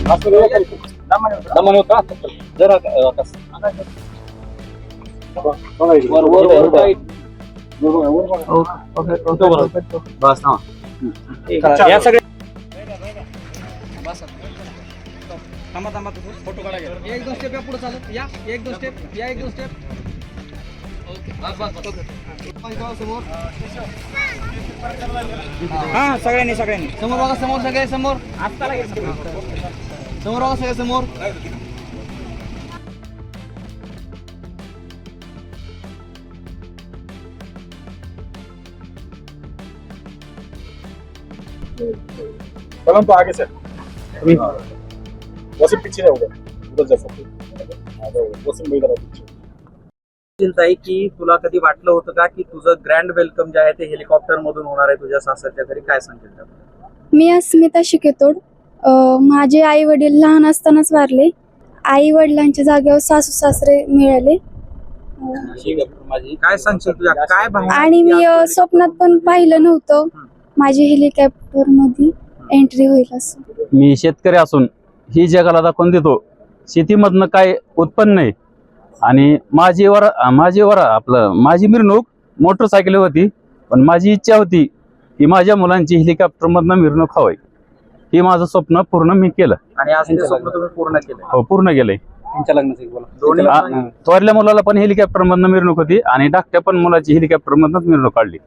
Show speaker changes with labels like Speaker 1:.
Speaker 1: दमन होता जरा बस ना या सगळे थांबा थांबा फोटो काढा एक दोन स्टेप या पुढे चालत या एक दोन स्टेप या एक दोन स्टेप समोर हा सगळ्यांनी समोर बघा समोर सगळे समोर आता समोर बघा सगळे समोर
Speaker 2: तो आगे सर वसीम पीछे है उधर जा सकते वसीम भाई जरा पीछे
Speaker 1: चिंता आहे की तुला कधी वाटलं होतं का की तुझं ग्रँड वेलकम जे आहे ते हेलिकॉप्टर मधून होणार आहे तुझ्या सासरच्या घरी काय सांगेल
Speaker 3: मी अस्मिता शिकेतोड. माझे आई वडील लहान असतानाच वारले. आई वडिलांच्या जागेवर सासू सासरे मिळाले
Speaker 1: काय सांगशील तुझ्या काय भावना
Speaker 3: आणि मी स्वप्नात पण पाहिलं नव्हतं माझी हेलिकॉप्टर मध्ये एंट्री होईल असं.
Speaker 4: मी शेतकरी असून ही जगाला दाखवून देतो शेतीमधनं काय उत्पन्न आहे आणि माझी मिरवणूक मोटरसायकल होती पण माझी इच्छा होती की माझ्या मुलांची हेलिकॉप्टर मधनं मिरवणूक हवी हे माझं स्वप्न पूर्ण मी केलं
Speaker 1: आणि आज ते स्वप्न तुम्ही पूर्ण केलं
Speaker 4: हो पूर्ण केलंय
Speaker 1: त्यांच्या लग्नाचं
Speaker 4: थोरल्या मुलाला पण हेलिकॉप्टर मधनं मिरवणूक होती आणि धाकट्या पण मुलाची हेलिकॉप्टर मधनच मिरवणूक काढली.